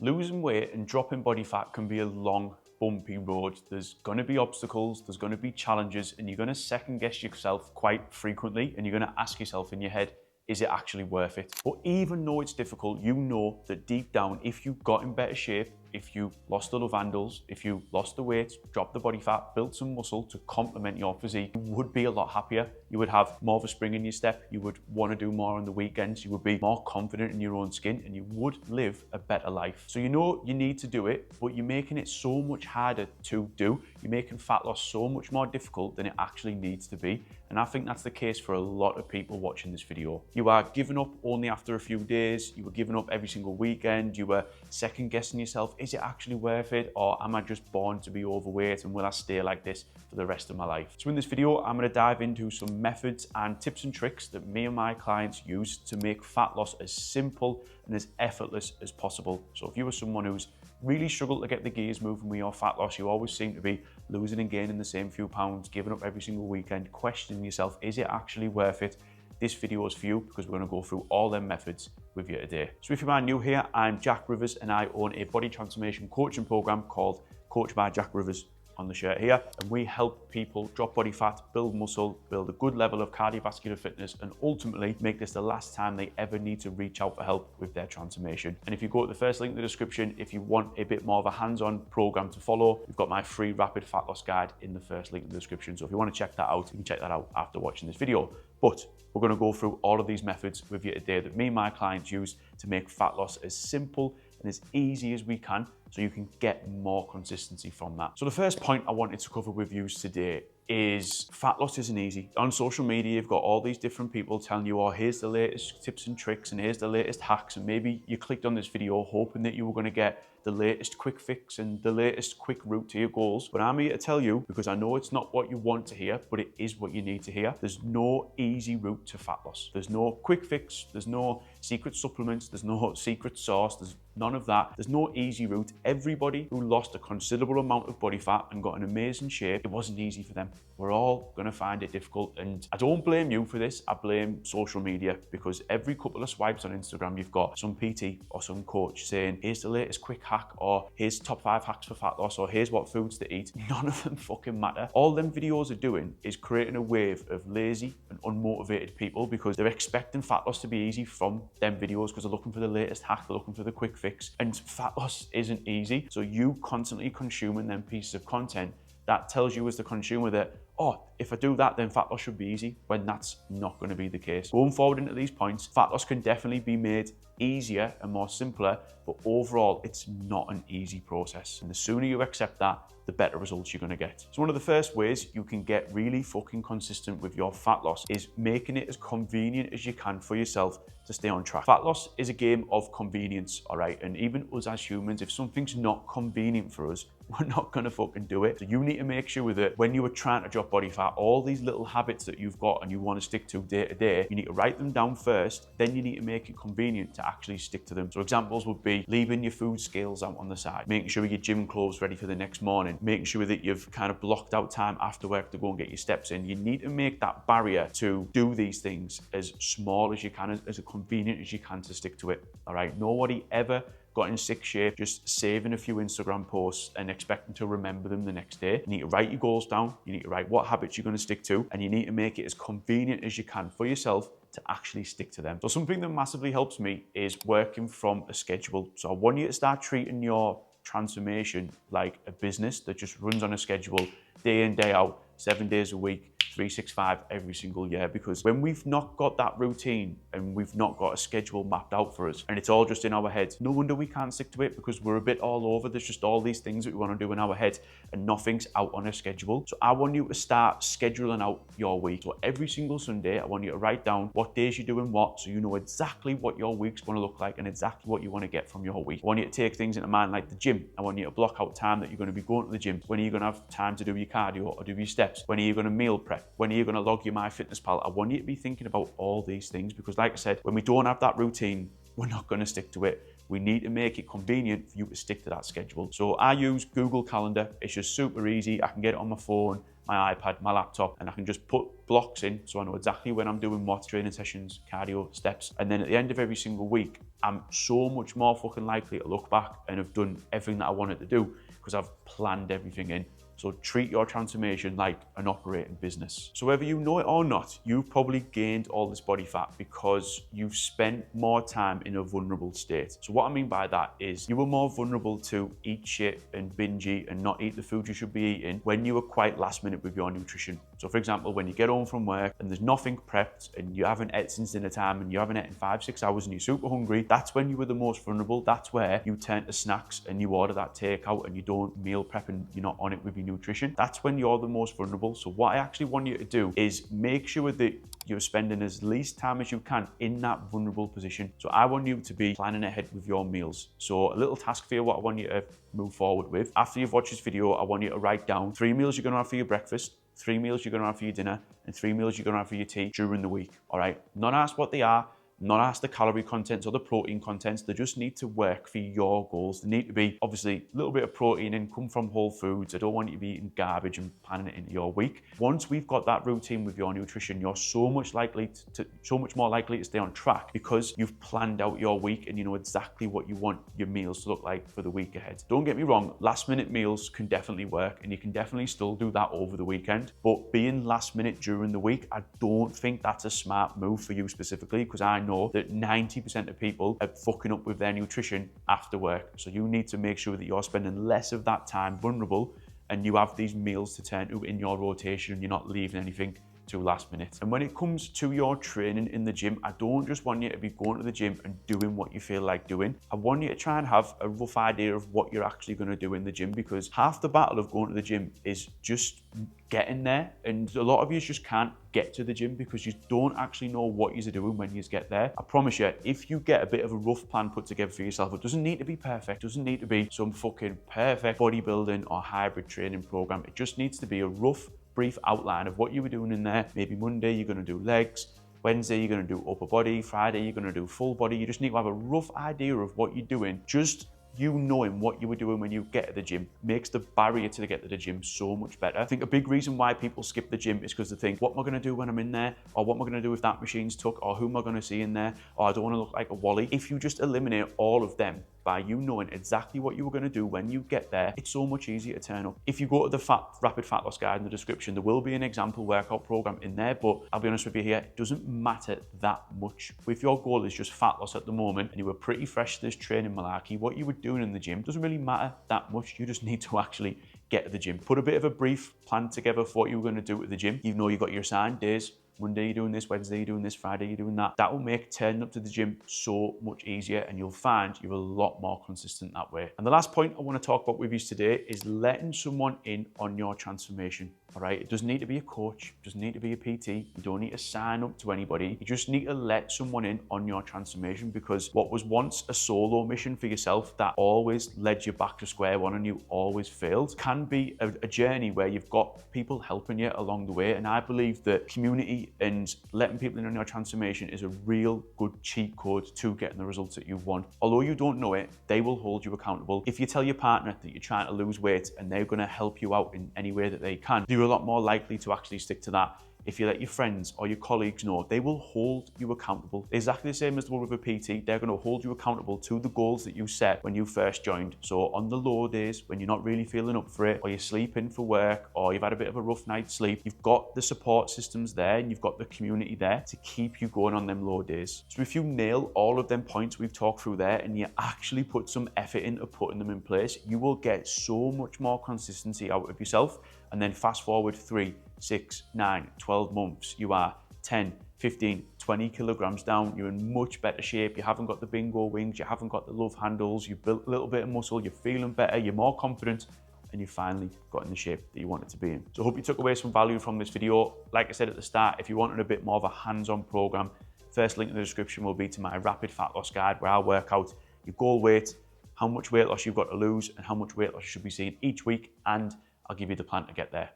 Losing weight and dropping body fat can be a long, bumpy road. There's going to be obstacles, there's going to be challenges, and you're going to second guess yourself quite frequently, and you're going to ask yourself in your head, is it actually worth it? But even though it's difficult, you know that deep down, if you got in better shape, if you lost the love handles, if you lost the weight, dropped the body fat, built some muscle to complement your physique, you would be a lot happier. You would have more of a spring in your step. You would want to do more on the weekends. You would be more confident in your own skin, and you would live a better life. So you know you need to do it, but you're making it so much harder to do. You're making fat loss so much more difficult than it actually needs to be. And I think that's the case for a lot of people watching this video. You are giving up only after a few days. You were giving up every single weekend. You were second guessing yourself. Is it actually worth it? Or am I just born to be overweight and will I stay like this for the rest of my life? So in this video, I'm going to dive into some methods and tips and tricks that me and my clients use to make fat loss as simple and as effortless as possible. So if you are someone who's really struggled to get the gears moving with your fat loss, you always seem to be losing and gaining the same few pounds, giving up every single weekend, questioning yourself, is it actually worth it? This video is for you because we're going to go through all them methods with you today. So if you're new here, I'm Jack Rivers and I own a body transformation coaching program called Coach by Jack Rivers on the shirt here, and we help people drop body fat, build muscle, build a good level of cardiovascular fitness, and ultimately make this the last time they ever need to reach out for help with their transformation. And if you go to the first link in the description, if you want a bit more of a hands-on program to follow, we've got my free rapid fat loss guide in the first link in the description. So if you want to check that out, you can check that out after watching this video. But we're going to go through all of these methods with you today that me and my clients use to make fat loss as simple and as easy as we can, so you can get more consistency from that. So the first point I wanted to cover with you today is fat loss isn't easy. On social media, you've got all these different people telling you, oh, here's the latest tips and tricks and here's the latest hacks. And maybe you clicked on this video hoping that you were going to get the latest quick fix and the latest quick route to your goals. But I'm here to tell you, because I know it's not what you want to hear, but it is what you need to hear. There's no easy route to fat loss. There's no quick fix. There's no secret supplements. There's no secret sauce. There's none of that. There's no easy route. Everybody who lost a considerable amount of body fat and got an amazing shape, it wasn't easy for them. We're all going to find it difficult. And I don't blame you for this. I blame social media, because every couple of swipes on Instagram, you've got some PT or some coach saying, here's the latest quick hack, or here's top 5 hacks for fat loss, or here's what foods to eat. None of them fucking matter. All them videos are doing is creating a wave of lazy and unmotivated people, because they're expecting fat loss to be easy from them videos, because they're looking for the latest hack, they're looking for the quick fix. And fat loss isn't easy. So you constantly consuming them pieces of content, that tells you as the consumer that, oh, if I do that, then fat loss should be easy, when that's not going to be the case. Going forward into these points, fat loss can definitely be made easier and more simpler, but overall, it's not an easy process. And the sooner you accept that, the better results you're going to get. So one of the first ways you can get really fucking consistent with your fat loss is making it as convenient as you can for yourself to stay on track. Fat loss is a game of convenience, all right? And even us as humans, if something's not convenient for us, we're not gonna fucking do it. So you need to make sure that when you are trying to drop body fat, all these little habits that you've got and you want to stick to day to day, you need to write them down first, then you need to make it convenient to actually stick to them. So examples would be leaving your food scales out on the side, making sure your gym clothes ready for the next morning, making sure that you've kind of blocked out time after work to go and get your steps in. You need to make that barrier to do these things as small as you can, as convenient as you can to stick to it, all right? Nobody ever got in sick shape just saving a few Instagram posts and expecting to remember them the next day. You need to write your goals down, you need to write what habits you're going to stick to, and you need to make it as convenient as you can for yourself to actually stick to them. So something that massively helps me is working from a schedule. So I want you to start treating your transformation like a business that just runs on a schedule, day in, day out, 7 days a week, 365 every single year. Because when we've not got that routine and we've not got a schedule mapped out for us and it's all just in our heads, no wonder we can't stick to it, because we're a bit all over. There's just all these things that we want to do in our head and nothing's out on a schedule. So I want you to start scheduling out your week. So every single Sunday, I want you to write down what days you're doing what, so you know exactly what your week's going to look like and exactly what you want to get from your week. I want you to take things into mind like the gym. I want you to block out time that you're going to be going to the gym. When are you going to have time to do your cardio or do your steps? When are you going to meal prep? When are you going to log your MyFitnessPal? I want you to be thinking about all these things, because like I said, when we don't have that routine, we're not going to stick to it. We need to make it convenient for you to stick to that schedule. So I use Google Calendar. It's just super easy. I can get it on my phone. my iPad, my laptop, and I can just put blocks in so I know exactly when I'm doing what, training sessions, cardio, steps. And then at the end of every single week, I'm so much more fucking likely to look back and have done everything that I wanted to do because I've planned everything in. So treat your transformation like an operating business. So whether you know it or not, you've probably gained all this body fat because you've spent more time in a vulnerable state. So what I mean by that is you were more vulnerable to eat shit and binge eat and not eat the food you should be eating when you were quite last minute with your nutrition. So for example, when you get home from work and there's nothing prepped and you haven't ate since dinner time and you haven't eaten 5-6 hours and you're super hungry, that's when you were the most vulnerable. That's where you turn to snacks and you order that takeout and you don't meal prep and you're not on it with your nutrition. That's when you're the most vulnerable. So what I actually want you to do is make sure that you're spending as least time as you can in that vulnerable position. So I want you to be planning ahead with your meals. So a little task for you, what I want you to move forward with. After you've watched this video, I want you to write down 3 meals you're gonna have for your breakfast, 3 meals you're gonna have for your dinner, and 3 meals you're gonna have for your tea during the week, all right? Not ask what they are, not ask the calorie contents or the protein contents. They just need to work for your goals. They need to be, obviously, a little bit of protein and come from whole foods. I don't want you to be eating garbage and planning it into your week. Once we've got that routine with your nutrition, you're so much more likely to stay on track because you've planned out your week and you know exactly what you want your meals to look like for the week ahead. Don't get me wrong, last minute meals can definitely work and you can definitely still do that over the weekend. But being last minute during the week, I don't think that's a smart move for you specifically, because I know that 90% of people are fucking up with their nutrition after work. So you need to make sure that you're spending less of that time vulnerable and you have these meals to turn to in your rotation and you're not leaving anything to last minute. And when it comes to your training in the gym, I don't just want you to be going to the gym and doing what you feel like doing. I want you to try and have a rough idea of what you're actually going to do in the gym, because half the battle of going to the gym is just getting there. And a lot of you just can't get to the gym because you don't actually know what you're doing when you get there. I promise you, if you get a bit of a rough plan put together for yourself, it doesn't need to be perfect, it doesn't need to be some fucking perfect bodybuilding or hybrid training program. It just needs to be a rough, brief outline of what you were doing in there. Maybe Monday you're going to do legs, Wednesday you're going to do upper body, Friday you're going to do full body. You just need to have a rough idea of what you're doing. Just you knowing what you were doing when you get to the gym makes the barrier to get to the gym so much better. I think a big reason why people skip the gym is because they think, what am I going to do when I'm in there? Or what am I going to do if that machine's tucked? Or who am I going to see in there? Or I don't want to look like a wally. If you just eliminate all of them by you knowing exactly what you were going to do when you get there, it's so much easier to turn up. If you go to the rapid fat loss guide in the description, there will be an example workout program in there, but I'll be honest with you here, it doesn't matter that much. If your goal is just fat loss at the moment and you were pretty fresh to this training malarkey, what you were doing in the gym doesn't really matter that much. You just need to actually get to the gym. Put a bit of a brief plan together for what you were going to do at the gym. You know you've got your assigned days. Monday you're doing this, Wednesday you're doing this, Friday you're doing that. That will make turning up to the gym so much easier and you'll find you're a lot more consistent that way. And the last point I want to talk about with you today is letting someone in on your transformation. All right, it doesn't need to be a coach, it doesn't need to be a PT, you don't need to sign up to anybody. You just need to let someone in on your transformation, because what was once a solo mission for yourself that always led you back to square one and you always failed can be a journey where you've got people helping you along the way. And I believe that community and letting people in on your transformation is a real good cheat code to getting the results that you want. Although you don't know it, they will hold you accountable. If you tell your partner that you're trying to lose weight and they're going to help you out in any way that they can, you're a lot more likely to actually stick to that. If you let your friends or your colleagues know, they will hold you accountable. Exactly the same as the one with a PT, they're going to hold you accountable to the goals that you set when you first joined. So on the low days, when you're not really feeling up for it, or you're sleeping for work, or you've had a bit of a rough night's sleep, you've got the support systems there and you've got the community there to keep you going on them low days. So if you nail all of them points we've talked through there and you actually put some effort into putting them in place, you will get so much more consistency out of yourself. And then fast forward 3, 6, 9, 12 months, you are 10, 15, 20 kilograms down, you're in much better shape, you haven't got the bingo wings, you haven't got the love handles, you've built a little bit of muscle, you're feeling better, you're more confident, and you finally got in the shape that you wanted to be in. So I hope you took away some value from this video. Like I said at the start, if you wanted a bit more of a hands-on program, first link in the description will be to my rapid fat loss guide, where I'll work out your goal weight, how much weight loss you've got to lose, and how much weight loss you should be seeing each week, and I'll give you the plan to get there.